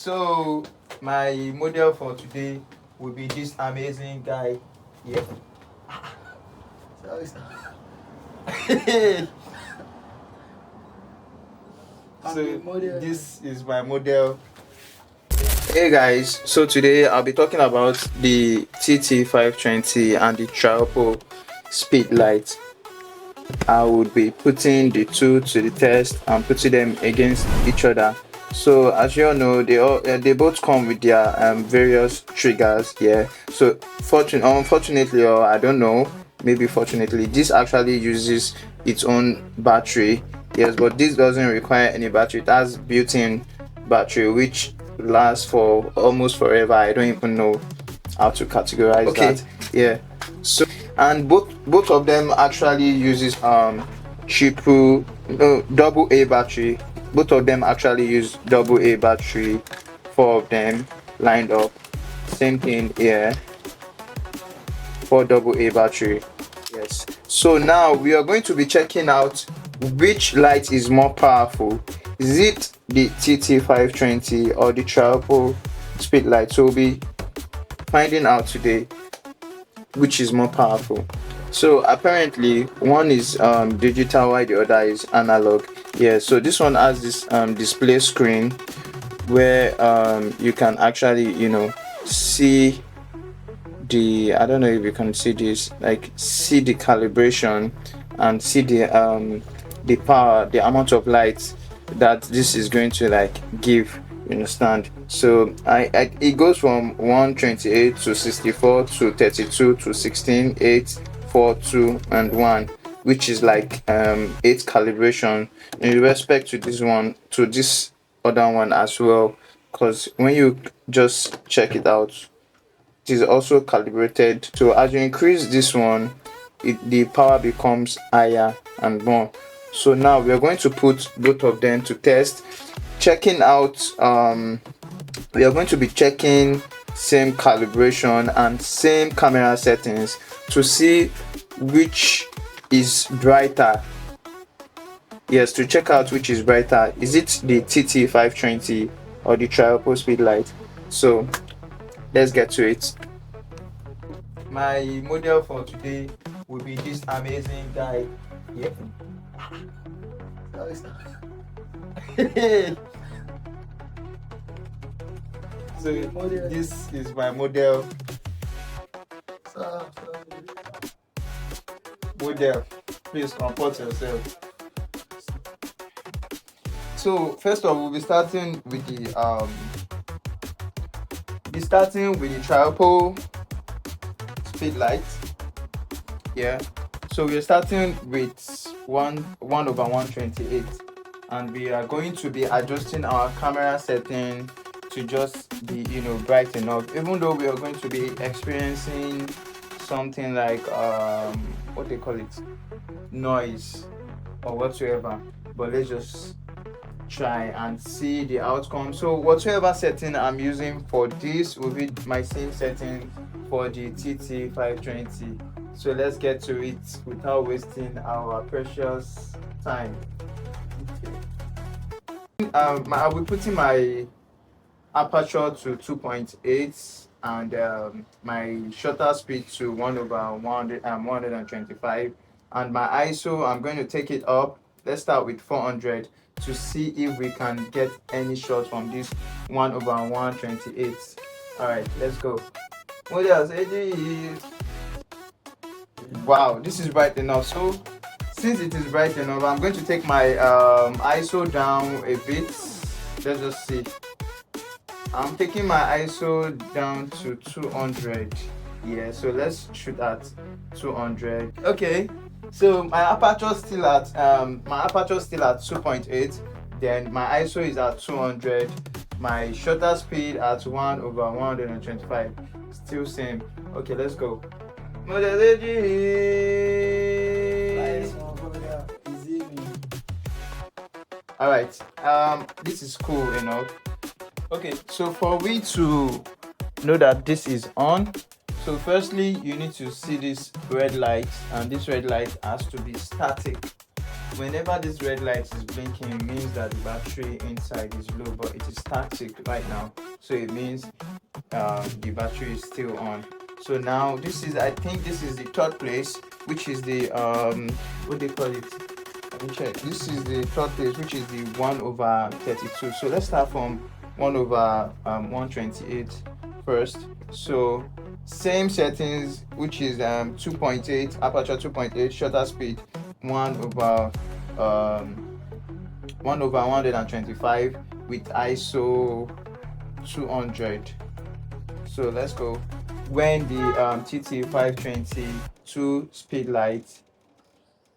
So my model for today will be this amazing guy here. So this is my model. Hey guys, so today I'll be talking about the TT520 and the Triopo Speedlight. I would be putting the two to the test and putting them against each other. So as you all know, they both come with their various triggers here. So unfortunately, or I don't know, maybe fortunately, this actually uses its own battery. Yes, but this doesn't require any battery. It has built-in battery which lasts for almost forever. I don't even know how to categorize that. Yeah. So and both of them actually uses double A battery. Both of them actually use double A battery. 4 of them lined up. Same thing here. 4 double A battery. Yes. So now we are going to be checking out which light is more powerful. Is it the TT520 or the Triopo Speedlight? So we'll be finding out today which is more powerful. So apparently one is digital while the other is analog. Yeah, so this one has this display screen where you can actually see the, I don't know if you can see this, like see the calibration and see the power, the amount of light that this is going to like give, you understand. So it goes from 128 to 64 to 32 to 16, 8, 4, 2 and 1, which is like 8 calibration in respect to this one, to this other one as well, because when you just check it out, it is also calibrated. So as you increase this one, the power becomes higher and more. So now we are going to put both of them to test, checking out we are going to be checking same calibration and same camera settings to see which is brighter. Yes, to check out which is brighter. Is it the TT520 or the Triopo Speedlight? So let's get to it. My model for today will be this amazing guy here. So this is my model. Please comport yourself. So first of all, we'll be starting with the Triopo Speedlight. Yeah. So we're starting with 1/128, and we are going to be adjusting our camera setting to just be bright enough, even though we are going to be experiencing something like what they call it, noise or whatsoever. But let's just try and see the outcome. So whatever setting I'm using for this will be my same setting for the TT520. So let's get to it without wasting our precious time. I'll be putting my aperture to 2.8 and my shutter speed to 1/125, and my ISO, I'm going to take it up. Let's start with 400 to see if we can get any shots from this 1/128. All right, let's go. What else? Wow, this is bright enough. So since it is bright enough, I'm going to take my ISO down a bit. Let's just see. I'm taking my ISO down to 200. Yeah, so let's shoot at 200. Okay, so my aperture still at 2.8. Then my ISO is at 200. My shutter speed at 1/125. Still same. Okay, let's go. All right. This is cool enough. Okay, so for we to know that this is on, so firstly you need to see this red light, and this red light has to be static. whenever this red light is blinking, it means that the battery inside is low, but it is static right now, so it means the battery is still on. So now this is, I think this is the third place, which is the what they call it, let me check. This is the third place, which is the 1/32. So let's start from 1/128 first. So same settings, which is 2.8 aperture, 2.8 shutter speed, 1/125 with ISO 200. So let's go. When the TT520 II Speedlight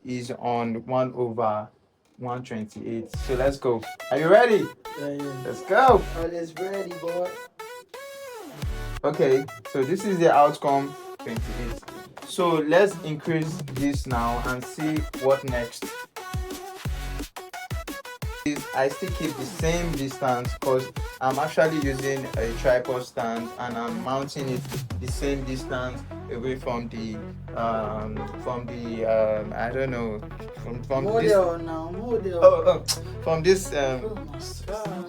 is on 1/128. So let's go. Are you ready? Yeah. Let's go. Always ready, boy. Okay, so this is the outcome 28. So let's increase this now and see what next. I still keep the same distance because I'm actually using a tripod stand and I'm mounting it the same distance away from the I don't know, from model this model. from this Oh my God.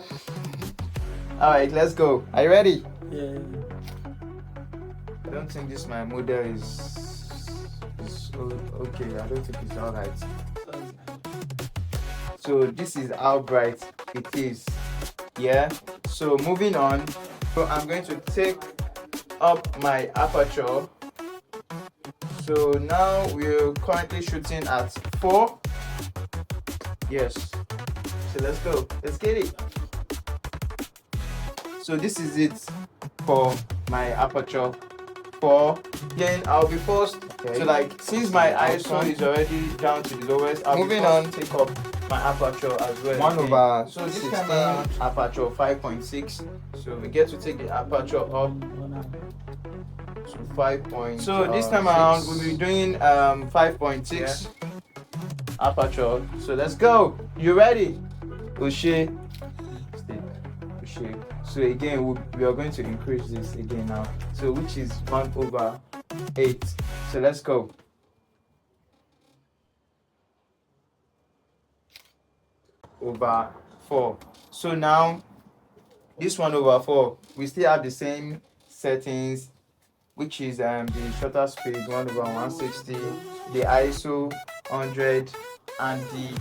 all right, let's go. Are you ready? Yeah. I don't think this my model is okay. I don't think it's all right. So this is how bright it is. Yeah. So moving on. So I'm going to take up my aperture. So now we're currently shooting at 4. Yes. So let's go. Let's get it. So this is it for my aperture 4. Then I'll be forced to, like, since my ISO is already down to the lowest, I'll be forced to take up my aperture as well. 1/16. So this camera aperture 5.6. So we get to take the aperture up to 5. So this time around we'll be doing 5.6 aperture. So let's go. You ready? Ushe. So again we are going to increase this again now. So which is 1/8. So let's go. Over 4. So now this 1/4, we still have the same settings, which is the shutter speed 1/160, the ISO 100, and the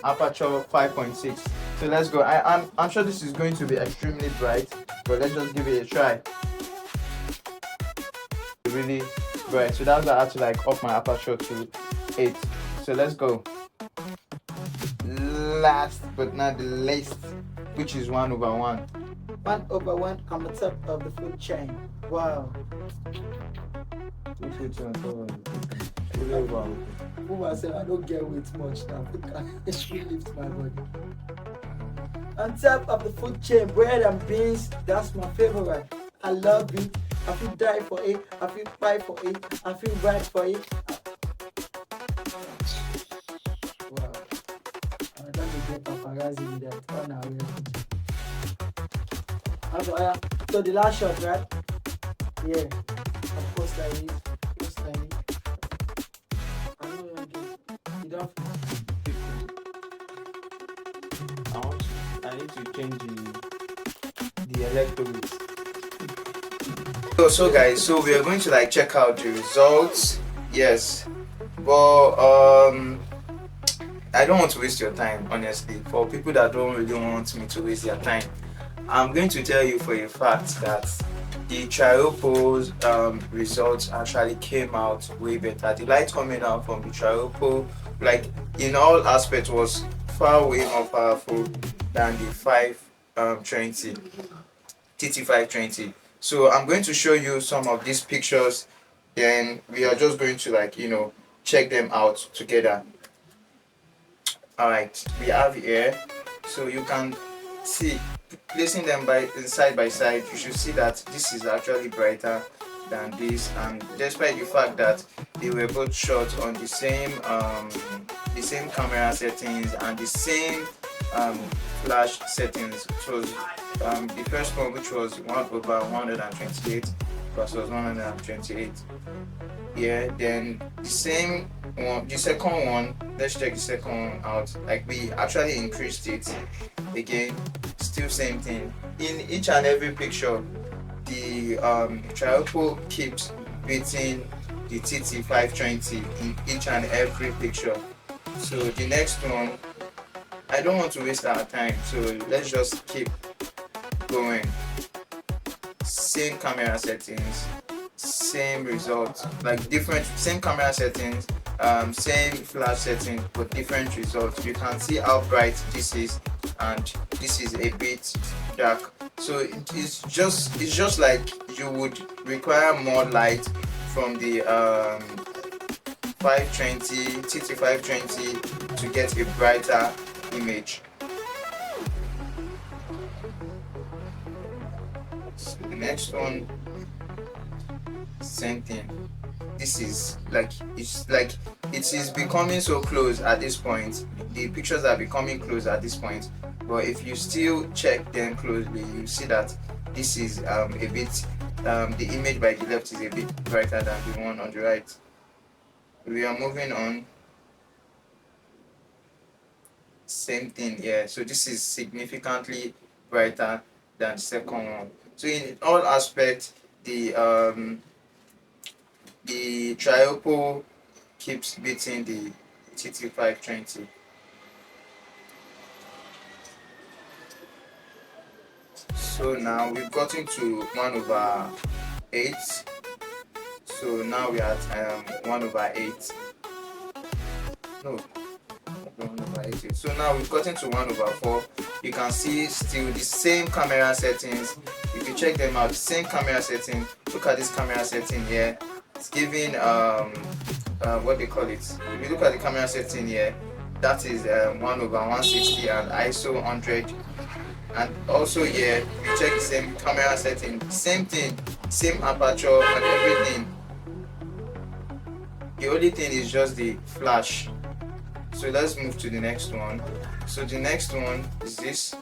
aperture 5.6. So let's go. I'm sure this is going to be extremely bright, but let's just give it a try. Really bright. So that's why I had to like up my aperture to 8. So let's go. Last but not the least, which is 1/1. 1/1 on the top of the food chain. Wow. Who I said I don't get weight much now. I should lift my body. On top of the food chain, bread and beans, that's my favorite. I love it. I feel die for it. I feel fight for it. I feel right for it. Wow. I'm going to get paparazzi with that. Oh, now so the last shot, right? Yeah. Of course, like it. Just like it. I know you're good. You don't feel. I need to change the electrodes. So guys, so we are going to like check out the results. Yes, but I don't want to waste your time, honestly. For people that don't really want me to waste their time, I'm going to tell you for a fact that the Triopo's results actually came out way better. The light coming out from the Triopo, like in all aspects, was far way more powerful than the 520 TT520. So I'm going to show you some of these pictures, then we are just going to like, you know, check them out together. Alright, we have here, so you can see, placing them side by side, you should see that this is actually brighter than this, and despite the fact that they were both shot on the same camera settings and the same flash settings. It was the first one, which was 1/128 versus 128. Yeah, then the same one, the second one, let's check the second one out. Like, we actually increased it again, still same thing. In each and every picture, the Triopo keeps beating the TT520 in each and every picture. So the next one, I don't want to waste our time, so let's just keep going. Same camera settings, same results, like different, same camera settings, same flash settings, but different results. You can see how bright this is, and this is a bit dark. So it's just like you would require more light from the 520 TT520 to get a brighter image. So the next one, same thing. This is like, it is becoming so close at this point. The pictures are becoming close at this point, but if you still check them closely, you see that this is a bit the image by the left is a bit brighter than the one on the right. We are moving on. Same thing here. So this is significantly brighter than the second one. So in all aspects, the Triopo keeps beating the TT520. So now we've gotten to 1/8. So now we are at 1/8. No, 1/8. So now we've gotten to 1/4. You can see still the same camera settings. If you check them out, the same camera setting. Look at this camera setting here. It's giving what they call it. If you look at the camera setting here, that is 1/160 and ISO 100. And also here, you check the same camera setting, same thing, same aperture and everything. The only thing is just the flash. So let's move to the next one. So the next one is this.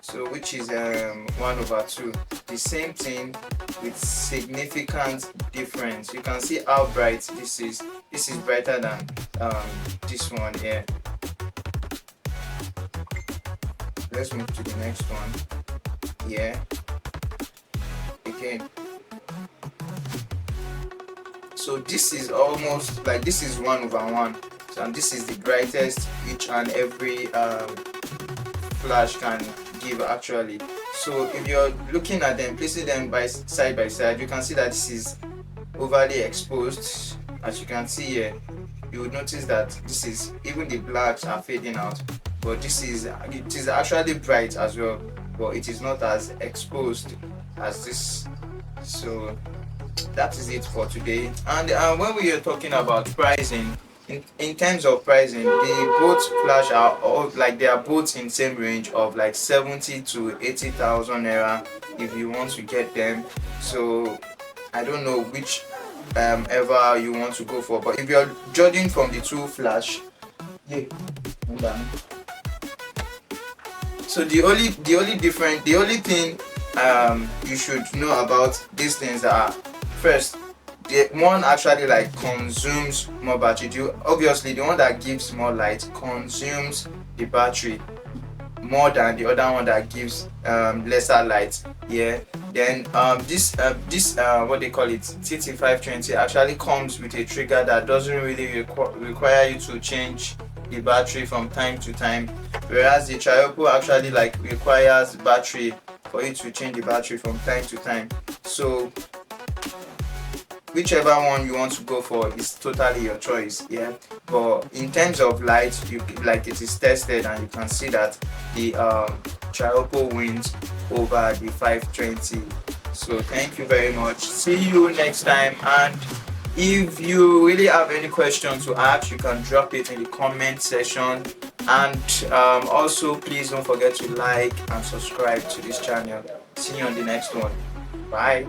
So which is 1/2. The same thing with significant difference. You can see how bright this is. This is brighter than this one here. Let's move to the next one. Yeah. Again. So this is almost like, this is 1/1. So, and this is the brightest each and every flash can give actually. So if you're looking at them, placing them by side, you can see that this is overly exposed. As you can see here, you would notice that this is, even the blacks are fading out, but this is, it is actually bright as well, but it is not as exposed as this. So that is it for today. And when we are talking about pricing, in terms of pricing, the both flash are all like, they are both in same range of like 70 to 80,000 naira if you want to get them. So I don't know which ever you want to go for, but if you're judging from the two flash, yeah, so the only thing you should know about these things are, first, the one actually like consumes more battery. Obviously the one that gives more light consumes the battery more than the other one that gives lesser light. Yeah. Then this what they call it, TT520, actually comes with a trigger that doesn't really require you to change the battery from time to time, whereas the Triopo actually like requires battery for you to change the battery from time to time. So whichever one you want to go for is totally your choice. Yeah, but in terms of light, it is tested and you can see that the Triopo wins over the 520. So thank you very much, see you next time. And if you really have any questions to ask, you can drop it in the comment section. And also please don't forget to like and subscribe to this channel. See you on the next one. Bye.